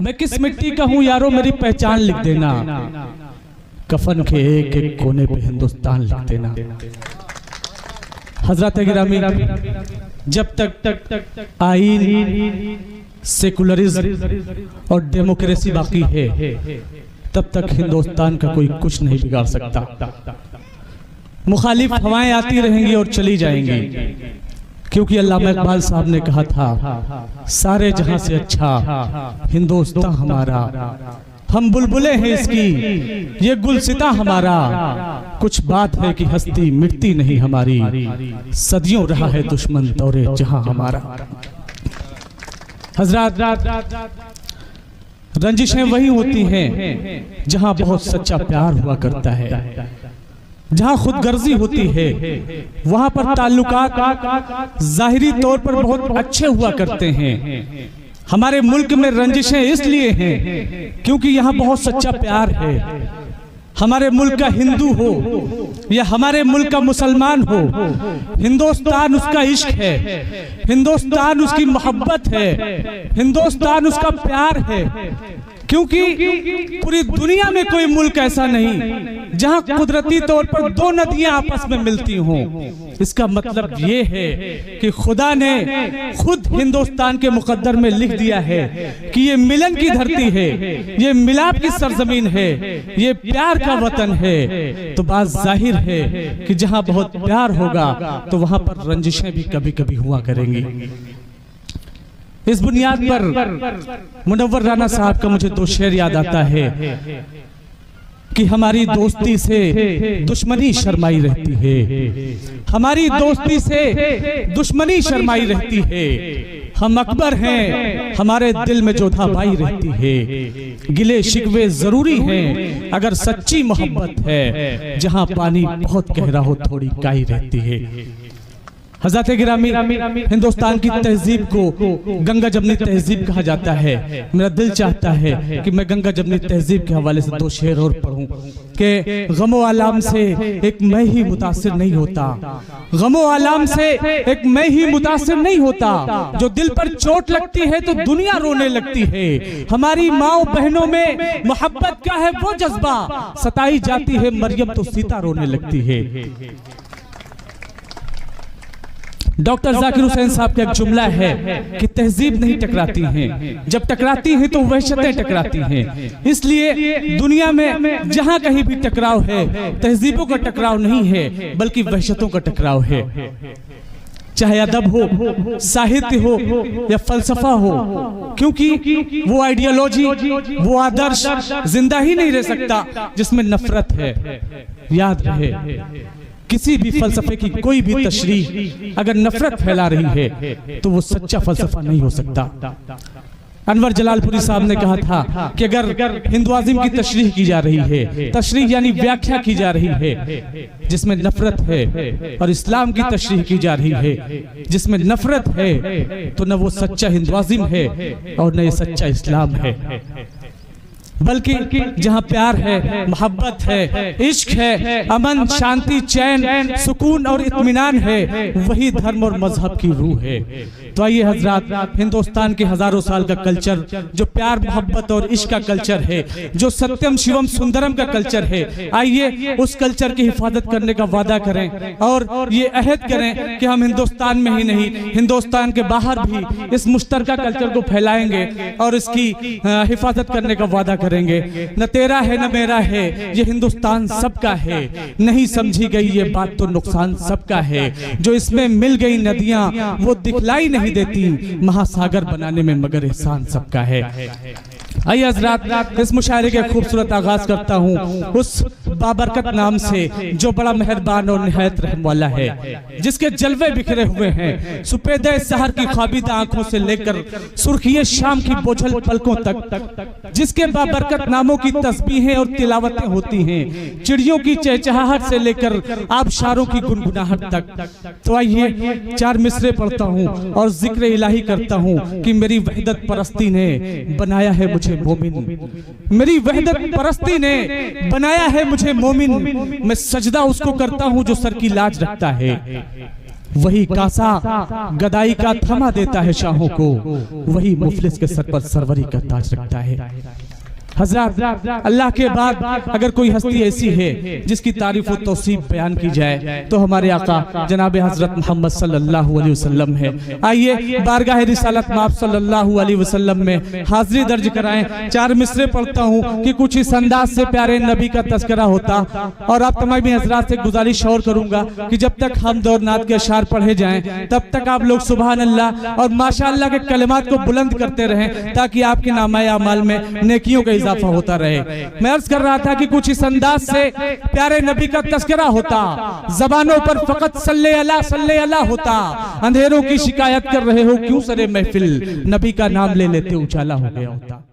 मैं किस मिट्टी का हूं यारो मेरी पहचान लिख देना, कफन के एक एक कोने पे हिंदुस्तान लिख देना। हजरत गिरामी, जब तक आईन, सेकुलरिज्म और डेमोक्रेसी बाकी है तब तक हिंदुस्तान का कोई कुछ नहीं बिगाड़ सकता। मुखालिफ हवाएं आती रहेंगी और चली जाएंगी, क्योंकि अल्लामा इकबाल साहब ने कहा था सारे जहां से अच्छा हिंदुस्तान हमारा, हम बुलबुलें हैं इसकी ये गुलसिता हमारा, कुछ बात है कि हस्ती मिटती नहीं हमारी, सदियों रहा है दुश्मन दौरे जहां हमारा। हजरत, रंजिशें वही होती हैं जहां बहुत सच्चा प्यार हुआ करता है, जहां खुदगर्जी होती है वहां पर ताल्लुकात जाहिरी तौर पर बहुत अच्छे हुआ करते हैं। हमारे मुल्क में रंजिशें इसलिए हैं क्योंकि यहाँ बहुत सच्चा प्यार है। हमारे मुल्क का हिंदू हो या हमारे मुल्क का मुसलमान हो, हिंदुस्तान उसका इश्क है, हिंदुस्तान उसकी मोहब्बत है, हिंदुस्तान उसका प्यार है। क्योंकि पूरी दुनिया में कोई मुल्क ऐसा नहीं जहां कुदरती तौर पर दो नदियां आपस में मिलती हों। इसका मतलब ये है कि खुदा ने खुद हिंदुस्तान के मुकद्दर में लिख दिया है कि ये मिलन की धरती है, ये मिलाप की सरजमीन है, ये प्यार का वतन है। तो बात जाहिर है कि जहां बहुत प्यार होगा तो वहां पर रंजिशें भी कभी कभी हुआ करेंगी। इस बुनियाद पर मुनव्वर राना साहब का मुझे दो शेर याद आता है कि हमारी दोस्ती से दुश्मनी शर्माई रहती है, हमारी दोस्ती से दुश्मनी शर्माई रहती है। हम अकबर हैं, हमारे दिल में जोधाबाई रहती है। गिले शिकवे जरूरी हैं अगर सच्ची मोहब्बत है, जहां पानी बहुत गहरा हो थोड़ी काई रहती है। हज़रत गिरामी, हिंदुस्तान की तहजीब को गंगा जमनी तहजीब कहा जाता है। मेरा दिल चाहता है कि मैं गंगा जमनी तहजीब के हवाले से दो शेर और पढ़ूं कि गमो आलाम से एक मैं ही मुतासिर नहीं होता, गमो आलाम से एक मैं ही मुतासिर नहीं होता। जो दिल पर चोट लगती है तो दुनिया रोने लगती है। हमारी माओ बहनों में मोहब्बत का है वो जज्बा, सताई जाती है मरियम तो सीता रोने लगती है। डॉक्टर जाकिर हुसैन साहब का एक जुमला है कि तहजीब नहीं टकराती हैं, जब टकराती हैं तो वहशतें टकराती हैं। इसलिए दुनिया में जहां कहीं भी टकराव है, तहजीबों का टकराव नहीं है बल्कि वहशतों का टकराव है। चाहे अदब हो, साहित्य हो या फलसफा हो, क्योंकि वो आइडियोलॉजी, वो आदर्श जिंदा ही नहीं रह सकता जिसमें नफरत है। याद रहे, किसी भी फलसफे की कोई भी तशरीह अगर नफरत फैला रही है तो वो सच्चा फलसफा नहीं हो सकता। अनवर जलालपुरी साहब ने कहा था कि अगर हिंदुआज़म की तशरीह की जा रही है, तशरीह यानी व्याख्या की जा रही है जिसमें नफरत है, और इस्लाम की तशरीह की जा रही है जिसमें नफरत है, तो न वो सच्चा हिंदुआज़म है और न ये सच्चा इस्लाम है। बल्कि जहां प्यार है, मोहब्बत है, इश्क है, अमन, शांति, चैन, सुकून और इत्मीनान है, वही धर्म और मजहब की रूह है। तो आइए हजरात, हिंदुस्तान के हजारों साल का कल्चर जो प्यार, मोहब्बत और इश्क का कल्चर है, जो सत्यम शिवम सुंदरम का कल्चर है, आइए उस कल्चर की हिफाजत करने का वादा करें और ये अहद करें कि हम हिंदुस्तान में ही नहीं, हिंदुस्तान के बाहर भी इस मुश्तरका कल्चर को फैलाएंगे और इसकी हिफाजत करने का वादा करेंगे। न तेरा है न मेरा है, ये हिंदुस्तान सबका है। नहीं समझी गई ये बात तो नुकसान सबका है। जो इसमें मिल गई नदियां वो दिखलाई नहीं देती, महासागर बनाने में मगर एहसान सबका है। आइए हज़रात, इस मुशायरे के खूबसूरत आगाज करता हूँ उस बाबरकत नाम से जो बड़ा मेहरबान और निहायत रहम वाला है, जिसके जलवे बिखरे हुए हैं सुपेदे सहर की ख्वाबीदा आंखों से लेकर सुर्खिये शाम की बोझल पलकों तक, जिसके बाबरकत नामों की तस्बीहें और तिलावतें होती हैं चिड़ियों की चहचहाहट से लेकर आबशारों की गुनगुनाहट तक। तो आइए चार मिसरे पढ़ता हूँ और जिक्र इलाही करता हूँ कि मेरी वहदत परस्ती ने बनाया है मुझे मोमिन, मेरी वहदत परस्ती ने बनाया है मुझे मोमिन। मैं सजदा उसको करता हूँ जो सर की लाज रखता है। वही कासा गदाई का थमा देता है शाहों को, वही मुफलिस के सर पर सरवरी का ताज रखता है। हज़रत, अल्लाह के बाद अगर कोई हस्ती ऐसी है जिसकी तारीफ और तौसीफ बयान की जाए तो हमारे आका जनाब हज़रत मोहम्मद सल्लल्लाहु अलैहि वसल्लम है। आइए बारगाह रिसालत में आप सल्लल्लाहु अलैहि वसल्लम में हाजिरी दर्ज कराएं। 4 मिसरे पढ़ता हूँ कि कुछ इस अंदाज से प्यारे नबी का तज़किरा होता। और आप तमाम हज़रात से गुजारिश और करूँगा कि जब तक हम दौर नात के अशार पढ़े जाएं तब तक आप लोग सुभान अल्लाह और माशाअल्लाह के कलिमात को बुलंद करते रहें, ताकि आपके नामाए अमाल में नेकियों का इजाफा होता रहे। मैं अर्ज कर रहा था कि कुछ इस अंदाज से प्यारे नबी का तज़किरा होता, ज़बानों पर फकत सल्ले अला होता। अंधेरों की शिकायत कर रहे हो क्यों सरे महफिल, नबी का नाम ले लेते उजाला हो गया होता।